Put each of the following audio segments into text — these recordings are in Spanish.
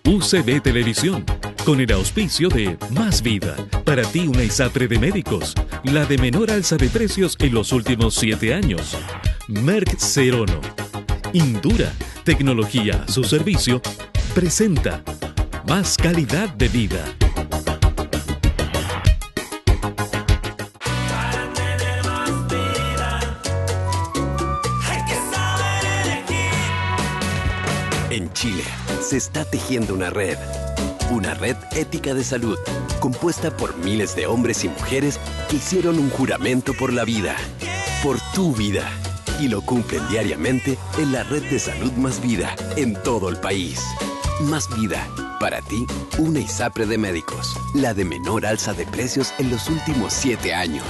UCB Televisión, con el auspicio de Más Vida, para ti una ISAPRE de médicos, la de menor alza de precios en los últimos 7 años. Merck Serono, Indura, tecnología a su servicio, presenta Más calidad de vida. En Chile se está tejiendo una red ética de salud, compuesta por miles de hombres y mujeres que hicieron un juramento por la vida, por tu vida, y lo cumplen diariamente en la red de salud Más Vida en todo el país. Más Vida, para ti, una ISAPRE de médicos, la de menor alza de precios en los últimos 7 años.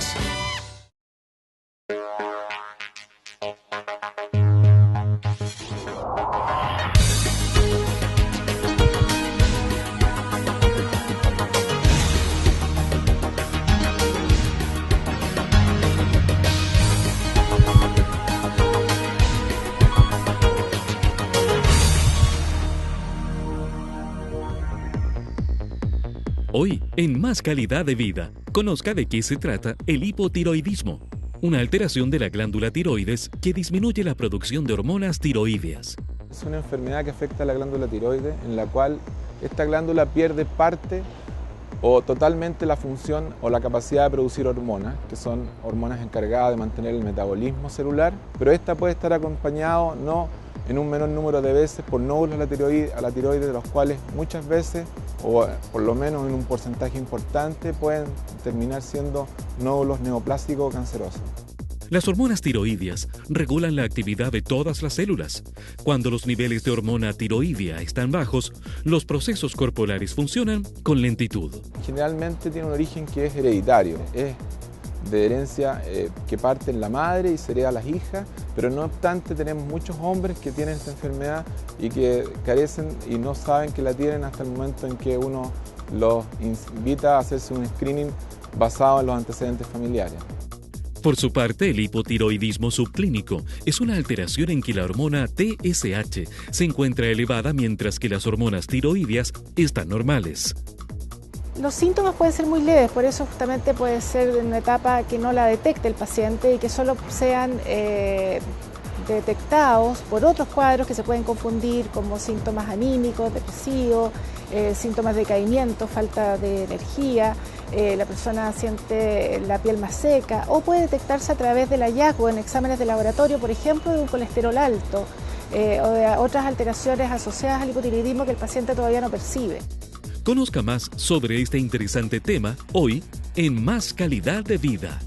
Hoy, en Más Calidad de Vida, conozca de qué se trata el hipotiroidismo, una alteración de la glándula tiroides que disminuye la producción de hormonas tiroideas. Es una enfermedad que afecta a la glándula tiroides, en la cual esta glándula pierde parte o totalmente la función o la capacidad de producir hormonas, que son hormonas encargadas de mantener el metabolismo celular, pero esta puede estar acompañado no en un menor número de veces por nódulos a la tiroides, de los cuales muchas veces, o por lo menos en un porcentaje importante, pueden terminar siendo nódulos neoplásicos o cancerosos. Las hormonas tiroideas regulan la actividad de todas las células. Cuando los niveles de hormona tiroidea están bajos, los procesos corporales funcionan con lentitud. Generalmente tiene un origen que es hereditario, es de herencia que parte en la madre y se hereda a las hijas, pero no obstante tenemos muchos hombres que tienen esta enfermedad y que carecen y no saben que la tienen hasta el momento en que uno los invita a hacerse un screening basado en los antecedentes familiares. Por su parte, el hipotiroidismo subclínico es una alteración en que la hormona TSH se encuentra elevada mientras que las hormonas tiroideas están normales. Los síntomas pueden ser muy leves, por eso justamente puede ser en una etapa que no la detecte el paciente y que solo sean detectados por otros cuadros que se pueden confundir, como síntomas anímicos, depresivos, síntomas de decaimiento, falta de energía, la persona siente la piel más seca, o puede detectarse a través del hallazgo en exámenes de laboratorio, por ejemplo, de un colesterol alto o de otras alteraciones asociadas al hipotiroidismo que el paciente todavía no percibe. Conozca más sobre este interesante tema hoy en Más Calidad de Vida.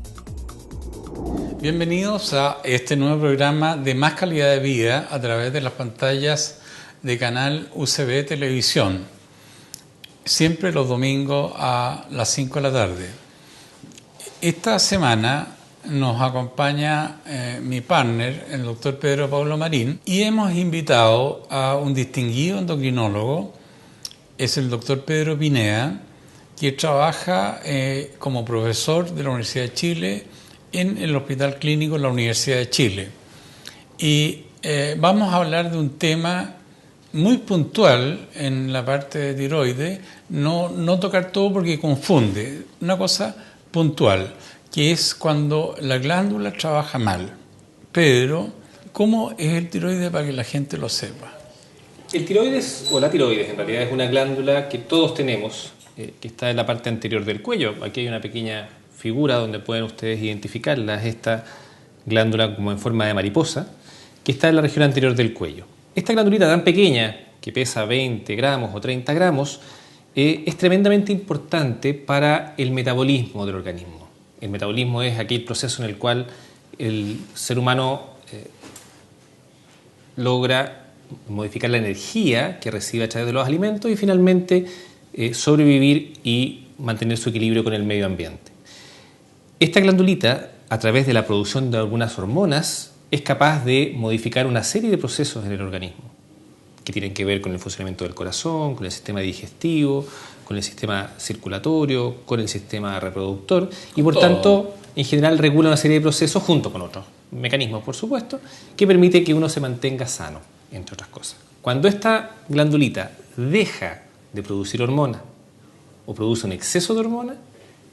Bienvenidos a este nuevo programa de Más Calidad de Vida a través de las pantallas de canal UCB Televisión. Siempre los domingos a las 5 de la tarde. Esta semana nos acompaña mi partner, el doctor Pedro Pablo Marín, y hemos invitado a un distinguido endocrinólogo. Es el doctor Pedro Pineda, que trabaja como profesor de la Universidad de Chile en el Hospital Clínico de la Universidad de Chile. Y vamos a hablar de un tema muy puntual en la parte de tiroides, no tocar todo porque confunde, una cosa puntual, que es cuando la glándula trabaja mal. Pedro, ¿cómo es el tiroides para que la gente lo sepa? El tiroides, o la tiroides en realidad, es una glándula que todos tenemos, que está en la parte anterior del cuello. Aquí hay una pequeña figura donde pueden ustedes identificarla, es esta glándula como en forma de mariposa, que está en la región anterior del cuello. Esta glandulita tan pequeña, que pesa 20 gramos o 30 gramos, es tremendamente importante para el metabolismo del organismo. El metabolismo es aquel proceso en el cual el ser humano logra modificar la energía que recibe a través de los alimentos y finalmente sobrevivir y mantener su equilibrio con el medio ambiente. Esta glandulita, a través de la producción de algunas hormonas, es capaz de modificar una serie de procesos en el organismo que tienen que ver con el funcionamiento del corazón, con el sistema digestivo, con el sistema circulatorio, con el sistema reproductor y por tanto en general regula una serie de procesos junto con otros mecanismos, por supuesto, que permite que uno se mantenga sano, entre otras cosas. Cuando esta glandulita deja de producir hormona o produce un exceso de hormona,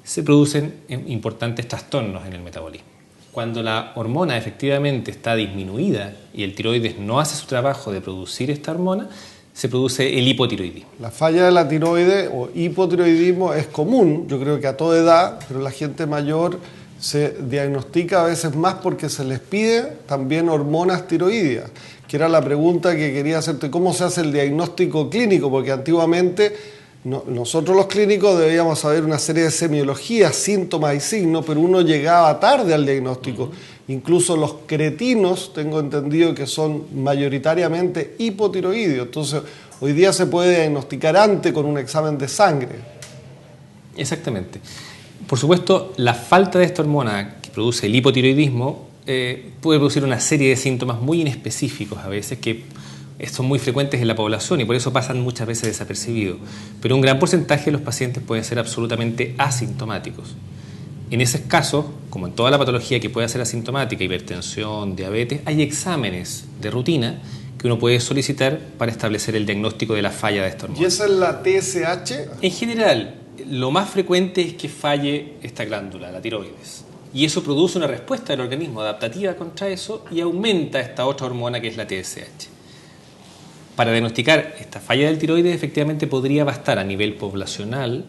se producen importantes trastornos en el metabolismo. Cuando la hormona efectivamente está disminuida y el tiroides no hace su trabajo de producir esta hormona, se produce el hipotiroidismo. La falla de la tiroides o hipotiroidismo es común, yo creo que a toda edad, pero la gente mayor se diagnostica a veces más porque se les pide también hormonas tiroideas, que era la pregunta que quería hacerte, ¿cómo se hace el diagnóstico clínico? Porque antiguamente nosotros los clínicos debíamos saber una serie de semiologías, síntomas y signos, pero uno llegaba tarde al diagnóstico. Incluso los cretinos, tengo entendido que son mayoritariamente hipotiroideos. Entonces, hoy día se puede diagnosticar antes con un examen de sangre. Exactamente. Por supuesto, la falta de esta hormona que produce el hipotiroidismo puede producir una serie de síntomas muy inespecíficos a veces que son muy frecuentes en la población y por eso pasan muchas veces desapercibidos. Pero un gran porcentaje de los pacientes pueden ser absolutamente asintomáticos. En esos casos, como en toda la patología que puede ser asintomática, hipertensión, diabetes, hay exámenes de rutina que uno puede solicitar para establecer el diagnóstico de la falla de esta hormona. ¿Y esa es la TSH? En general, lo más frecuente es que falle esta glándula, la tiroides. Y eso produce una respuesta del organismo adaptativa contra eso y aumenta esta otra hormona que es la TSH. Para diagnosticar esta falla del tiroides, efectivamente podría bastar a nivel poblacional,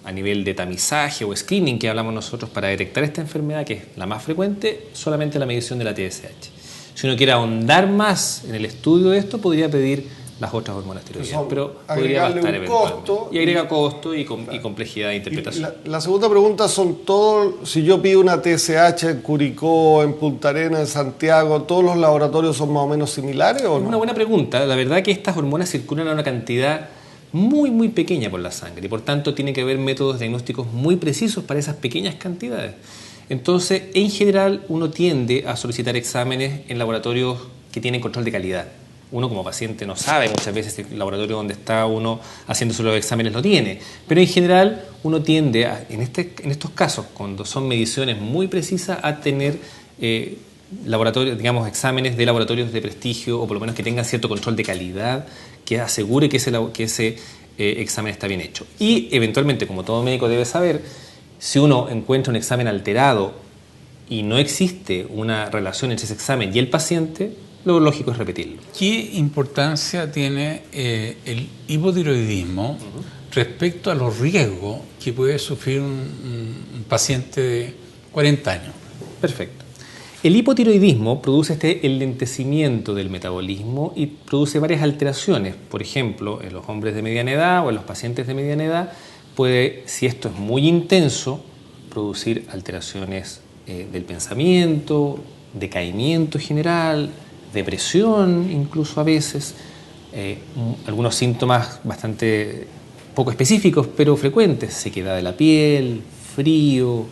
a nivel de tamizaje o screening que hablamos nosotros para detectar esta enfermedad, que es la más frecuente, solamente la medición de la TSH. Si uno quiere ahondar más en el estudio de esto, podría pedir las otras hormonas tiroideas, pero podría bastar eventualmente. Y agrega costo y complejidad de interpretación. La segunda pregunta son todos, si yo pido una TSH en Curicó, en Punta Arenas, en Santiago, ¿todos los laboratorios son más o menos similares o no? Es una buena pregunta. La verdad que estas hormonas circulan a una cantidad muy pequeña por la sangre y por tanto tiene que haber métodos diagnósticos muy precisos para esas pequeñas cantidades. Entonces, en general, uno tiende a solicitar exámenes en laboratorios que tienen control de calidad. Uno como paciente no sabe muchas veces si el laboratorio donde está uno haciéndose los exámenes lo tiene, pero en general uno tiende a, en estos casos, cuando son mediciones muy precisas, a tener laboratorios, digamos, exámenes de laboratorios de prestigio o por lo menos que tengan cierto control de calidad que asegure que ese examen está bien hecho. Y eventualmente, como todo médico debe saber, si uno encuentra un examen alterado y no existe una relación entre ese examen y el paciente, lo lógico es repetirlo. ¿Qué importancia tiene el hipotiroidismo respecto a los riesgos que puede sufrir un paciente de 40 años? Perfecto. El hipotiroidismo produce este enlentecimiento del metabolismo y produce varias alteraciones. Por ejemplo, en los hombres de mediana edad o en los pacientes de mediana edad puede, si esto es muy intenso, producir alteraciones del pensamiento, decaimiento general, depresión incluso a veces, algunos síntomas bastante poco específicos pero frecuentes, sequedad de la piel, frío,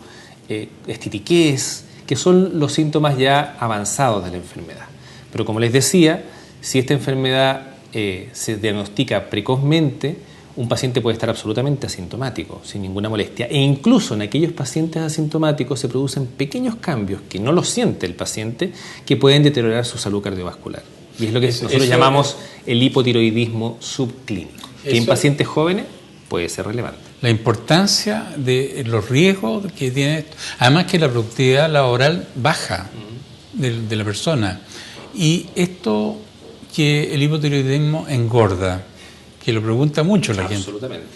estitiquez, que son los síntomas ya avanzados de la enfermedad. Pero como les decía, si esta enfermedad se diagnostica precozmente, un paciente puede estar absolutamente asintomático, sin ninguna molestia. E incluso en aquellos pacientes asintomáticos se producen pequeños cambios que no los siente el paciente, que pueden deteriorar su salud cardiovascular. Y es lo que nosotros llamamos el hipotiroidismo subclínico, que en pacientes jóvenes puede ser relevante. La importancia de los riesgos que tiene esto. Además que la productividad laboral baja de la persona. Y esto que el hipotiroidismo engorda, que lo pregunta mucho la gente. Absolutamente.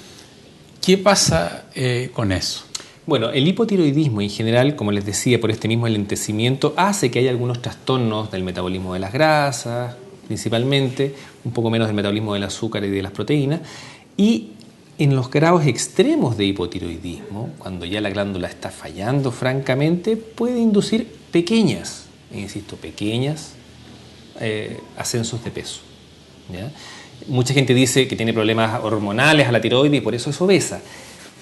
¿Qué pasa con eso? Bueno, el hipotiroidismo en general, como les decía, por este mismo enlentecimiento, hace que haya algunos trastornos del metabolismo de las grasas, principalmente, un poco menos del metabolismo del azúcar y de las proteínas, y en los grados extremos de hipotiroidismo, cuando ya la glándula está fallando francamente, puede inducir pequeñas ascensos de peso, ¿ya? Mucha gente dice que tiene problemas hormonales a la tiroides y por eso es obesa.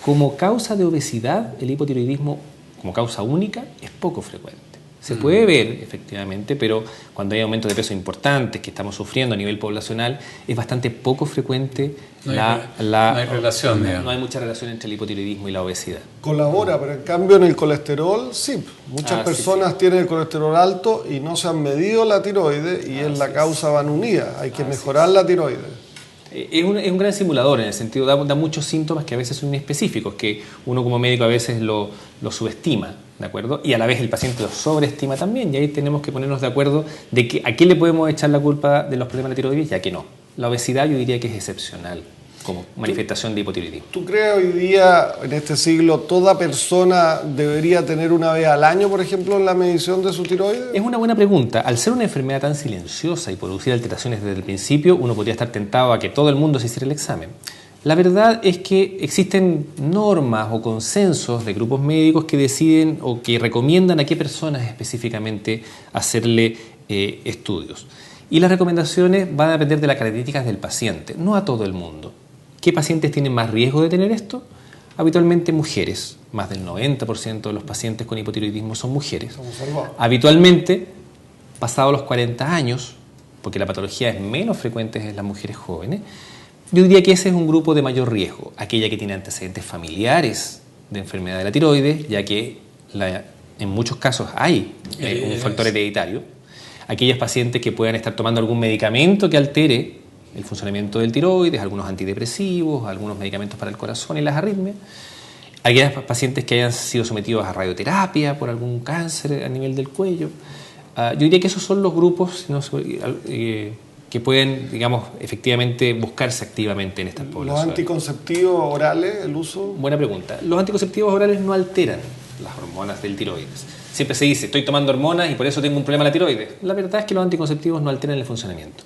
Como causa de obesidad, el hipotiroidismo, como causa única, es poco frecuente. Se puede ver, efectivamente, pero cuando hay aumentos de peso importantes que estamos sufriendo a nivel poblacional, es bastante poco frecuente no hay relación. No hay mucha relación entre el hipotiroidismo y la obesidad. Colabora, pero en cambio en el colesterol, sí. Muchas personas tienen el colesterol alto y no se han medido la tiroides y en la causa van unidas. Hay que mejorar la tiroides. Es un gran simulador en el sentido, da muchos síntomas que a veces son inespecíficos, que uno como médico a veces lo subestima, ¿de acuerdo? Y a la vez el paciente lo sobreestima también, y ahí tenemos que ponernos de acuerdo de que a qué le podemos echar la culpa de los problemas de tiroides y a qué no. La obesidad yo diría que es excepcional como manifestación de hipotiroidismo. ¿Tú crees hoy día, en este siglo, toda persona debería tener una vez al año, por ejemplo, la medición de su tiroides? Es una buena pregunta. Al ser una enfermedad tan silenciosa y producir alteraciones desde el principio, uno podría estar tentado a que todo el mundo se hiciera el examen. La verdad es que existen normas o consensos de grupos médicos que deciden o que recomiendan a qué personas específicamente hacerle estudios. Y las recomendaciones van a depender de las características del paciente, no a todo el mundo. ¿Qué pacientes tienen más riesgo de tener esto? Habitualmente mujeres. Más del 90% de los pacientes con hipotiroidismo son mujeres. Habitualmente, pasados los 40 años, porque la patología es menos frecuente en las mujeres jóvenes, yo diría que ese es un grupo de mayor riesgo. Aquella que tiene antecedentes familiares de enfermedad de la tiroides, ya que en muchos casos hay un factor hereditario. Aquellos pacientes que puedan estar tomando algún medicamento que altere el funcionamiento del tiroides, algunos antidepresivos, algunos medicamentos para el corazón y las arritmias. Aquellos pacientes que hayan sido sometidos a radioterapia por algún cáncer a nivel del cuello. Yo diría que esos son los grupos que pueden, digamos, efectivamente buscarse activamente en estas poblaciones. ¿Los anticonceptivos orales, el uso? Buena pregunta. Los anticonceptivos orales no alteran las hormonas del tiroides. Siempre se dice, estoy tomando hormonas y por eso tengo un problema de la tiroides. La verdad es que los anticonceptivos no alteran el funcionamiento.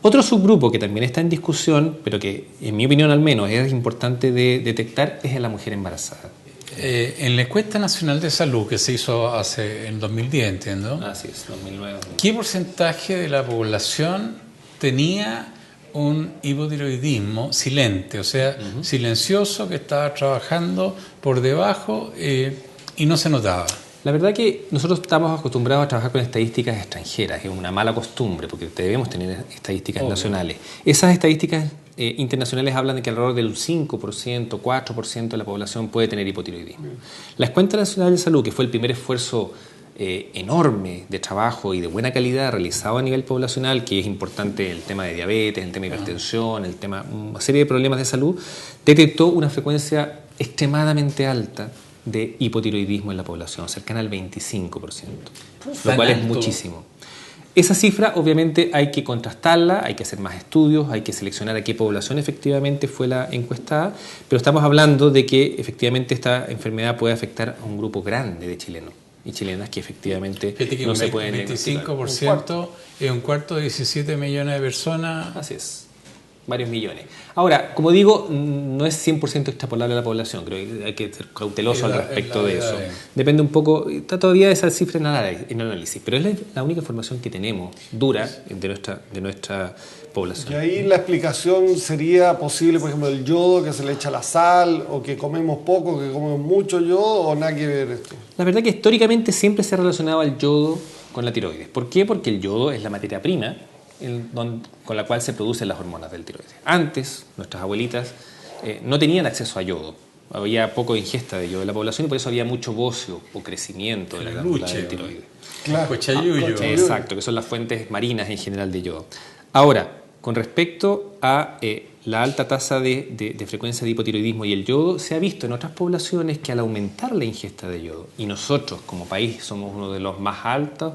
Otro subgrupo que también está en discusión, pero que en mi opinión al menos es importante de detectar, es en la mujer embarazada. En la encuesta nacional de salud que se hizo en 2010, entiendo. Así es, 2009. ¿Qué porcentaje de la población tenía un hipotiroidismo silente, o sea, silencioso, que estaba trabajando por debajo y no se notaba? La verdad que nosotros estamos acostumbrados a trabajar con estadísticas extranjeras, es una mala costumbre porque debemos tener estadísticas nacionales. Esas estadísticas internacionales hablan de que alrededor del 5%, 4% de la población puede tener hipotiroidismo. La Encuesta Nacional de Salud, que fue el primer esfuerzo enorme de trabajo y de buena calidad realizado a nivel poblacional, que es importante el tema de diabetes, el tema de hipertensión, una serie de problemas de salud, detectó una frecuencia extremadamente alta de hipotiroidismo en la población, cercana al 25%, lo cual es muchísimo. Esa cifra obviamente hay que contrastarla, hay que hacer más estudios, hay que seleccionar a qué población efectivamente fue la encuestada, pero estamos hablando de que efectivamente esta enfermedad puede afectar a un grupo grande de chilenos y chilenas que efectivamente no se pueden diagnosticar. 25% es un cuarto de 17 millones de personas. Así es. Varios millones. Ahora, como digo, no es 100% extrapolable a la población, creo que hay que ser cauteloso al respecto de eso. Depende un poco, está todavía esa cifra en análisis, pero es la única información que tenemos dura de nuestra población. Y ahí la explicación sería posible, por ejemplo, el yodo, que se le echa la sal, o que comemos poco, que comemos mucho yodo, o nada que ver esto. La verdad que históricamente siempre se ha relacionado al yodo con la tiroides. ¿Por qué? Porque el yodo es la materia prima con la cual se producen las hormonas del tiroides. Antes, nuestras abuelitas no tenían acceso a yodo. Había poco ingesta de yodo en la población y por eso había mucho bocio o crecimiento de la glándula del tiroides. Claro. Cochayuyo. Exacto, que son las fuentes marinas en general de yodo. Ahora, con respecto a la alta tasa de frecuencia de hipotiroidismo y el yodo, se ha visto en otras poblaciones que al aumentar la ingesta de yodo, y nosotros como país somos uno de los más altos,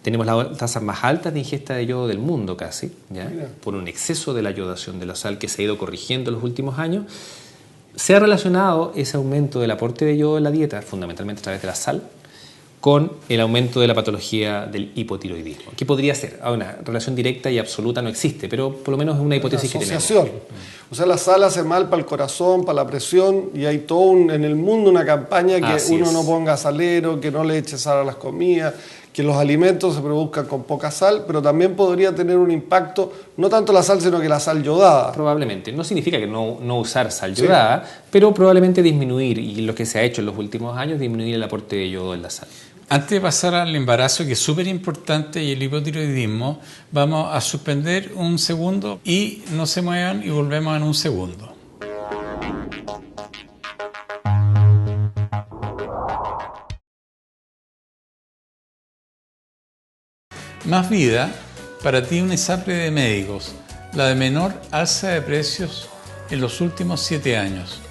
tenemos las tasas más altas de ingesta de yodo del mundo casi, ¿ya? Por un exceso de la yodación de la sal que se ha ido corrigiendo en los últimos años, se ha relacionado ese aumento del aporte de yodo en la dieta, fundamentalmente a través de la sal, con el aumento de la patología del hipotiroidismo. ¿Qué podría ser? Una relación directa y absoluta no existe, pero por lo menos es una hipótesis que tenemos. O sea, la sal hace mal para el corazón, para la presión, y hay todo en el mundo una campaña que uno no ponga salero, que no le eche sal a las comidas, que los alimentos se produzcan con poca sal, pero también podría tener un impacto, no tanto la sal, sino que la sal yodada. Probablemente. No significa que no usar sal yodada, pero probablemente disminuir, y lo que se ha hecho en los últimos años, disminuir el aporte de yodo en la sal. Antes de pasar al embarazo, que es súper importante, y el hipotiroidismo, vamos a suspender un segundo y no se muevan y volvemos en un segundo. Más Vida, para ti una ISAPRE de médicos, la de menor alza de precios en los últimos 7 años.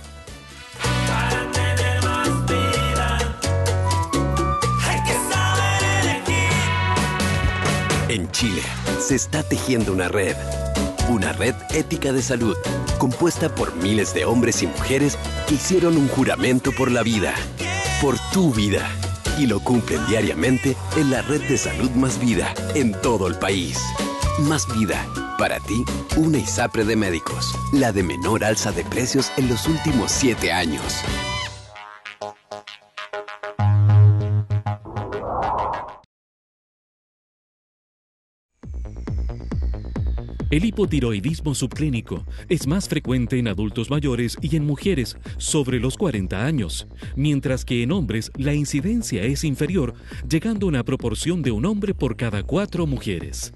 En Chile se está tejiendo una red ética de salud, compuesta por miles de hombres y mujeres que hicieron un juramento por la vida, por tu vida, y lo cumplen diariamente en la red de salud Más Vida en todo el país. Más Vida, para ti, una ISAPRE de médicos, la de menor alza de precios en los últimos 7 años. El hipotiroidismo subclínico es más frecuente en adultos mayores y en mujeres sobre los 40 años, mientras que en hombres la incidencia es inferior, llegando a una proporción de un hombre por cada 4 mujeres.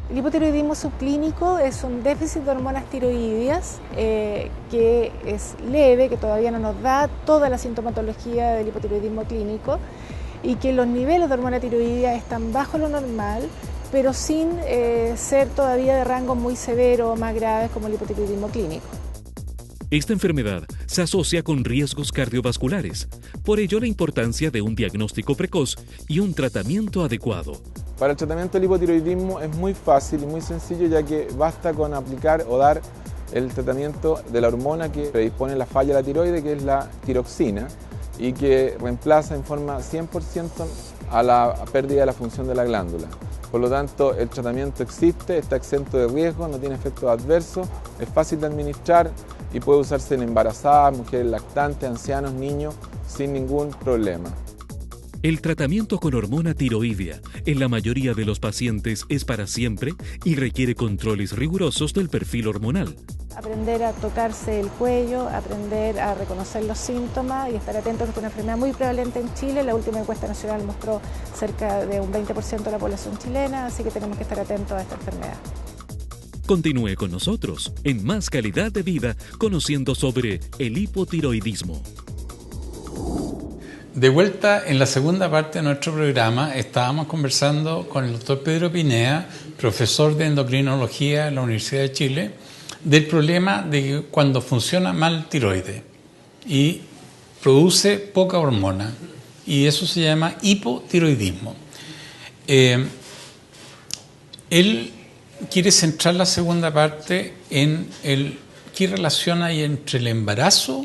El hipotiroidismo subclínico es un déficit de hormonas tiroideas que es leve, que todavía no nos da toda la sintomatología del hipotiroidismo clínico y que los niveles de hormona tiroidea están bajo lo normal, pero sin ser todavía de rango muy severo o más graves como el hipotiroidismo clínico. Esta enfermedad se asocia con riesgos cardiovasculares, por ello la importancia de un diagnóstico precoz y un tratamiento adecuado. Para el tratamiento del hipotiroidismo es muy fácil y muy sencillo, ya que basta con aplicar o dar el tratamiento de la hormona que predispone la falla de la tiroide, que es la tiroxina, y que reemplaza en forma 100% a la pérdida de la función de la glándula. Por lo tanto, el tratamiento existe, está exento de riesgo, no tiene efectos adversos, es fácil de administrar y puede usarse en embarazadas, mujeres lactantes, ancianos, niños, sin ningún problema. El tratamiento con hormona tiroidea en la mayoría de los pacientes es para siempre y requiere controles rigurosos del perfil hormonal. Aprender a tocarse el cuello, aprender a reconocer los síntomas y estar atentos a que es una enfermedad muy prevalente en Chile. La última encuesta nacional mostró cerca de un 20% de la población chilena, así que tenemos que estar atentos a esta enfermedad. Continúe con nosotros en Más Calidad de Vida, conociendo sobre el hipotiroidismo. De vuelta en la segunda parte de nuestro programa, estábamos conversando con el doctor Pedro Pineda, profesor de endocrinología en la Universidad de Chile, del problema de que cuando funciona mal tiroides y produce poca hormona, y eso se llama hipotiroidismo. Él quiere centrar la segunda parte en qué relación hay entre el embarazo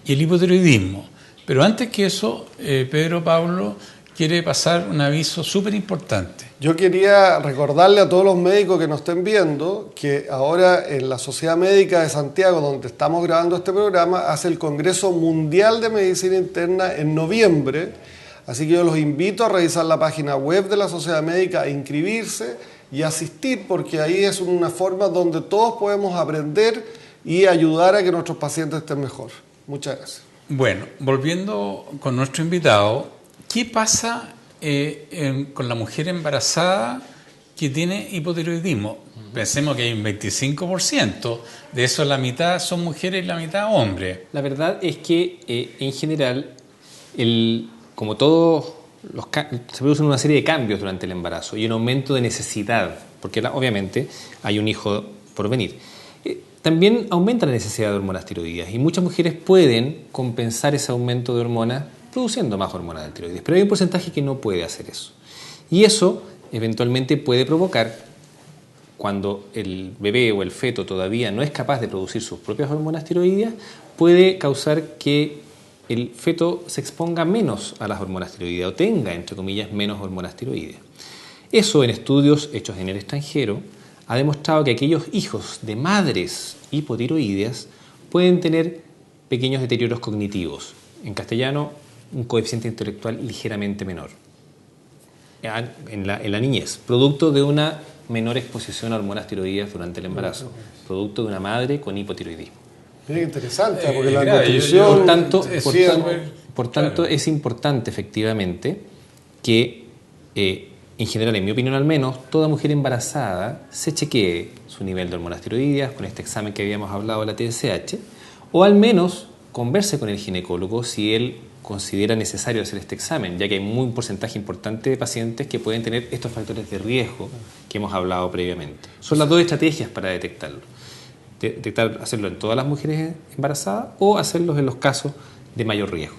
y el hipotiroidismo. Pero antes que eso, Pedro Pablo quiere pasar un aviso súper importante. Yo quería recordarle a todos los médicos que nos estén viendo que ahora en la Sociedad Médica de Santiago, donde estamos grabando este programa, hace el Congreso Mundial de Medicina Interna en noviembre. Así que yo los invito a revisar la página web de la Sociedad Médica, a inscribirse y asistir, porque ahí es una forma donde todos podemos aprender y ayudar a que nuestros pacientes estén mejor. Muchas gracias. Bueno, volviendo con nuestro invitado, ¿qué pasa con la mujer embarazada que tiene hipotiroidismo? Pensemos que hay un 25%, de eso la mitad son mujeres y la mitad hombres. La verdad es que en general, como todos se producen una serie de cambios durante el embarazo y un aumento de necesidad, porque obviamente hay un hijo por venir. También aumenta la necesidad de hormonas tiroideas y muchas mujeres pueden compensar ese aumento de hormonas produciendo más hormonas de tiroides, pero hay un porcentaje que no puede hacer eso. Y eso eventualmente puede provocar, cuando el bebé o el feto todavía no es capaz de producir sus propias hormonas tiroideas, puede causar que el feto se exponga menos a las hormonas tiroideas o tenga, entre comillas, menos hormonas tiroideas. Eso en estudios hechos en el extranjero ha demostrado que aquellos hijos de madres hipotiroideas pueden tener pequeños deterioros cognitivos. En castellano, un coeficiente intelectual ligeramente menor. En la niñez, producto de una menor exposición a hormonas tiroideas durante el embarazo, producto de una madre con hipotiroidismo. Mira qué interesante, porque la constitución... Por tanto, es importante efectivamente que, en general, en mi opinión al menos, toda mujer embarazada se chequee su nivel de hormonas tiroideas con este examen que habíamos hablado de la TSH, o al menos converse con el ginecólogo si él considera necesario hacer este examen, ya que hay un porcentaje importante de pacientes que pueden tener estos factores de riesgo que hemos hablado previamente. Son las dos estrategias para detectarlo. Hacerlo en todas las mujeres embarazadas o hacerlos en los casos de mayor riesgo,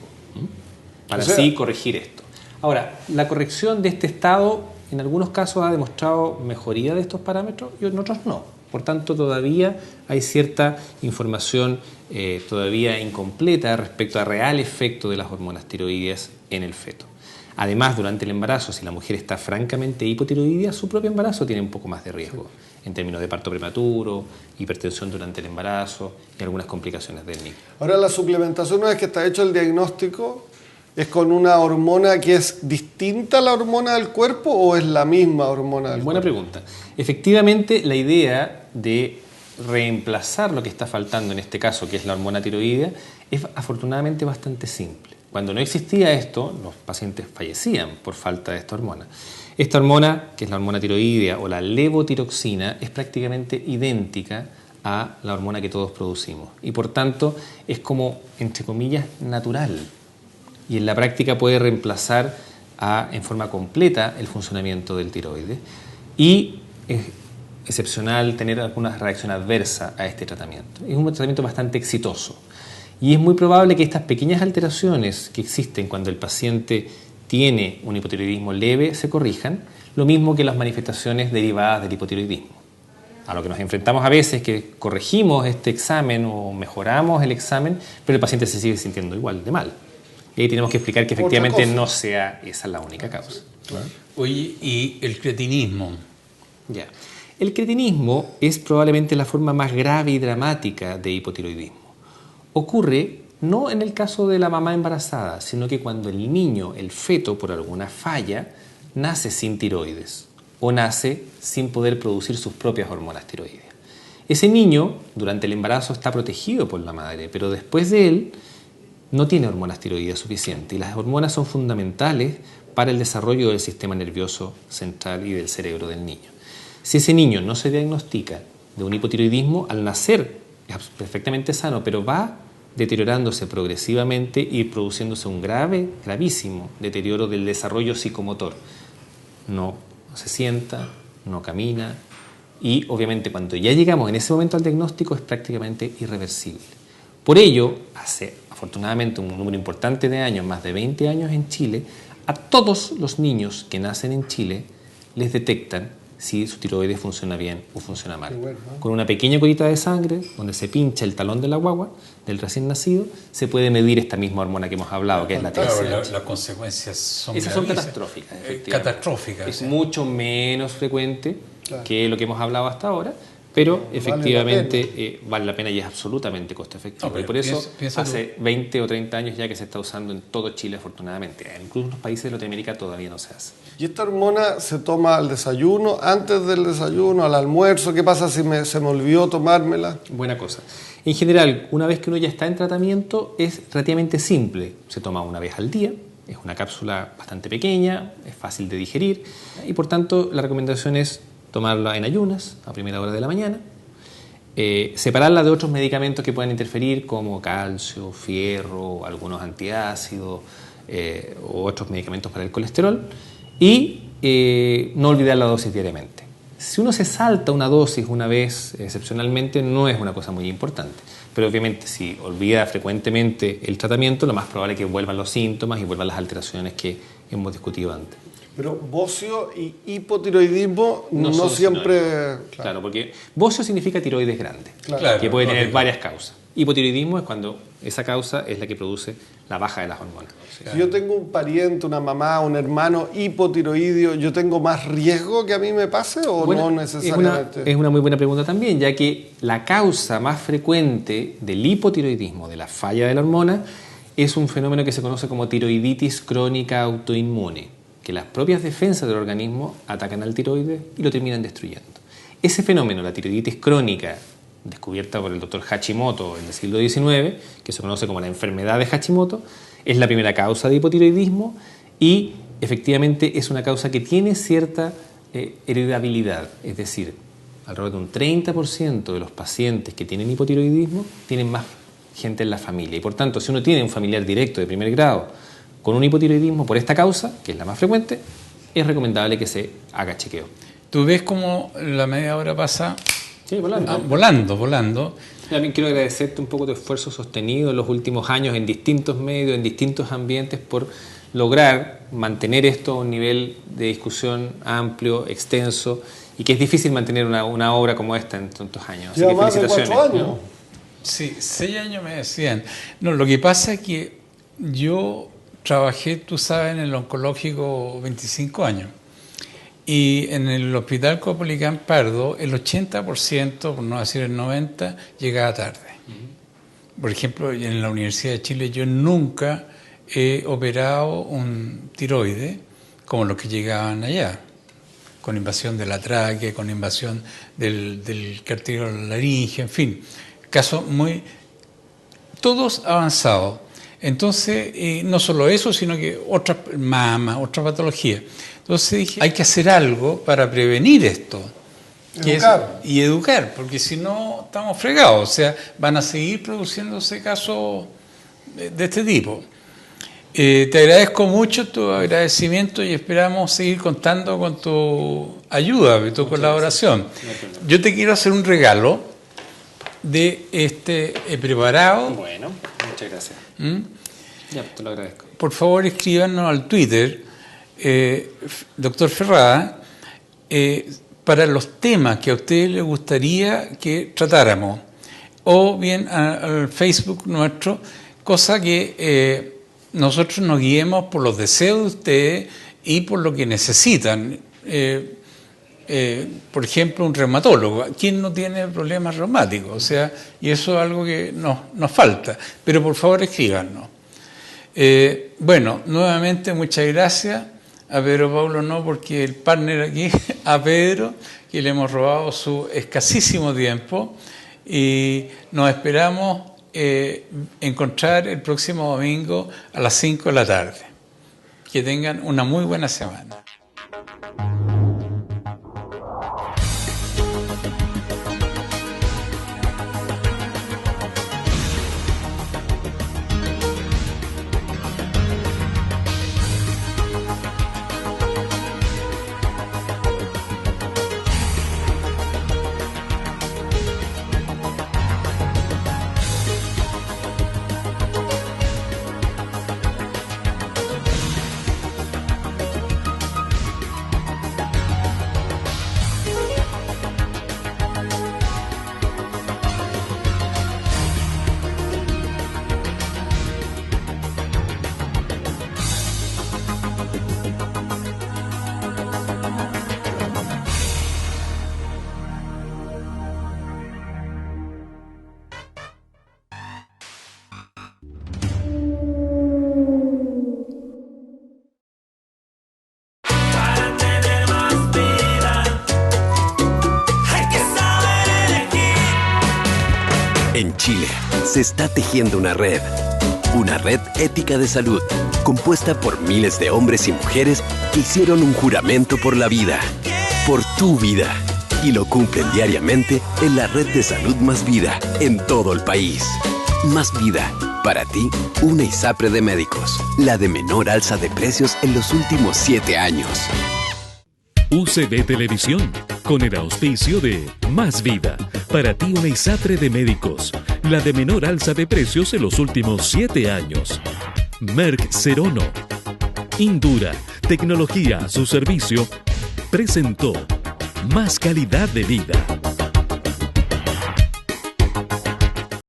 para así corregir esto. Ahora, la corrección de este estado en algunos casos ha demostrado mejoría de estos parámetros y en otros no. Por tanto, todavía hay cierta información todavía incompleta respecto al real efecto de las hormonas tiroideas en el feto. Además, durante el embarazo, si la mujer está francamente hipotiroidea, su propio embarazo tiene un poco más de riesgo en términos de parto prematuro, hipertensión durante el embarazo y algunas complicaciones del niño. Ahora, la suplementación, una vez que está hecho el diagnóstico, ¿es con una hormona que es distinta a la hormona del cuerpo o es la misma hormona del cuerpo? Buena pregunta. Efectivamente, la idea de reemplazar lo que está faltando en este caso, que es la hormona tiroidea, es afortunadamente bastante simple. Cuando no existía esto, los pacientes fallecían por falta de esta hormona. Esta hormona, que es la hormona tiroidea o la levotiroxina, es prácticamente idéntica a la hormona que todos producimos y por tanto es como, entre comillas, natural. Y en la práctica puede reemplazar en forma completa el funcionamiento del tiroides y es excepcional tener alguna reacción adversa a este tratamiento. Es un tratamiento bastante exitoso y es muy probable que estas pequeñas alteraciones que existen cuando el paciente tiene un hipotiroidismo leve se corrijan, lo mismo que las manifestaciones derivadas del hipotiroidismo. A lo que nos enfrentamos a veces es que corregimos este examen o mejoramos el examen, pero el paciente se sigue sintiendo igual de mal. Y ahí tenemos que explicar que efectivamente no sea esa la única causa. Claro. Oye, ¿y el cretinismo? Ya. El cretinismo es probablemente la forma más grave y dramática de hipotiroidismo. Ocurre no en el caso de la mamá embarazada, sino que cuando el niño, el feto, por alguna falla, nace sin tiroides o nace sin poder producir sus propias hormonas tiroideas. Ese niño, durante el embarazo, está protegido por la madre, pero después de él no tiene hormonas tiroideas suficientes y las hormonas son fundamentales para el desarrollo del sistema nervioso central y del cerebro del niño. Si ese niño no se diagnostica de un hipotiroidismo, al nacer es perfectamente sano, pero va deteriorándose progresivamente y produciéndose un gravísimo deterioro del desarrollo psicomotor. No se sienta, no camina y obviamente cuando ya llegamos en ese momento al diagnóstico es prácticamente irreversible. Por ello, hace afortunadamente un número importante de años, más de 20 años en Chile, a todos los niños que nacen en Chile les detectan si su tiroides funciona bien o funciona mal. Bueno, ¿no? Con una pequeña colita de sangre, donde se pincha el talón de la guagua, del recién nacido, se puede medir esta misma hormona que hemos hablado, que es la TSH. Claro, las consecuencias son catastróficas. Catastróficas. Es mucho menos frecuente que lo que hemos hablado hasta ahora, pero efectivamente vale la pena y es absolutamente costo efectivo. Y por eso hace 20 o 30 años ya que se está usando en todo Chile, afortunadamente. En algunos países de Latinoamérica todavía no se hace. ¿Y esta hormona se toma al desayuno, antes del desayuno, al almuerzo? ¿Qué pasa si se me olvidó tomármela? Buena cosa. En general, una vez que uno ya está en tratamiento, es relativamente simple. Se toma una vez al día, es una cápsula bastante pequeña, es fácil de digerir y por tanto la recomendación es tomarla en ayunas, a primera hora de la mañana, separarla de otros medicamentos que puedan interferir como calcio, fierro, algunos antiácidos o otros medicamentos para el colesterol y no olvidar la dosis diariamente. Si uno se salta una dosis una vez excepcionalmente no es una cosa muy importante, pero obviamente si olvida frecuentemente el tratamiento lo más probable es que vuelvan los síntomas y vuelvan las alteraciones que hemos discutido antes. Pero bocio y hipotiroidismo no siempre... Claro, porque bocio significa tiroides grande, que puede tener varias causas. Hipotiroidismo es cuando esa causa es la que produce la baja de las hormonas. Si yo tengo un pariente, una mamá, un hermano hipotiroideo, ¿yo tengo más riesgo que a mí me pase o no necesariamente? Es una muy buena pregunta también, ya que la causa más frecuente del hipotiroidismo, de la falla de la hormona, es un fenómeno que se conoce como tiroiditis crónica autoinmune, que las propias defensas del organismo atacan al tiroides y lo terminan destruyendo. Ese fenómeno, la tiroiditis crónica, descubierta por el doctor Hashimoto en el siglo XIX, que se conoce como la enfermedad de Hashimoto, es la primera causa de hipotiroidismo y efectivamente es una causa que tiene cierta heredabilidad, es decir, alrededor de un 30% de los pacientes que tienen hipotiroidismo tienen más gente en la familia, y por tanto, si uno tiene un familiar directo de primer grado con un hipotiroidismo por esta causa, que es la más frecuente, es recomendable que se haga chequeo. ¿Tú ves cómo la media hora pasa? Sí, volando. Volando. También quiero agradecerte un poco tu esfuerzo sostenido en los últimos años en distintos medios, en distintos ambientes, por lograr mantener esto a un nivel de discusión amplio, extenso, y que es difícil mantener una obra como esta en tantos años. Así que felicitaciones. Más de 4 años. Sí, 6 años me decían. No, lo que pasa es que yo trabajé, tú sabes, en el oncológico 25 años. Y en el Hospital Caupolicán Pardo, el 80%, por no decir el 90%, llegaba tarde. Por ejemplo, en la Universidad de Chile yo nunca he operado un tiroide como los que llegaban allá, con invasión de la tráquea, con invasión del cartílago laringe, en fin, casos todos avanzados. Entonces, no solo eso, sino que otra patología. Entonces dije, hay que hacer algo para prevenir esto. Y educar, porque si no estamos fregados. O sea, van a seguir produciéndose casos de este tipo. Te agradezco mucho tu agradecimiento y esperamos seguir contando con tu ayuda, tu colaboración. Yo te quiero hacer un regalo de este preparado. Bueno, muchas gracias. Ya, te lo agradezco. Por favor, escríbanos al Twitter, doctor Ferrada, para los temas que a ustedes les gustaría que tratáramos, o bien al Facebook nuestro, cosa que nosotros nos guiemos por los deseos de ustedes y por lo que necesitan. Por ejemplo, un reumatólogo. ¿Quién no tiene problemas reumáticos? O sea, y eso es algo que nos falta. Pero por favor, escríbanos. Bueno, nuevamente muchas gracias. A Pedro Paulo no, porque el partner aquí, a Pedro, que le hemos robado su escasísimo tiempo, y nos esperamos encontrar el próximo domingo a las 5 de la tarde. Que tengan una muy buena semana. En Chile se está tejiendo una red ética de salud, compuesta por miles de hombres y mujeres que hicieron un juramento por la vida, por tu vida, y lo cumplen diariamente en la red de salud Más Vida en todo el país. Más Vida, para ti, una ISAPRE de médicos, la de menor alza de precios en los últimos 7 años. UCB Televisión, con el auspicio de Más Vida, para ti una ISAPRE de médicos, la de menor alza de precios en los últimos 7 años. Merck Serono, Indura, tecnología a su servicio, presentó Más calidad de vida.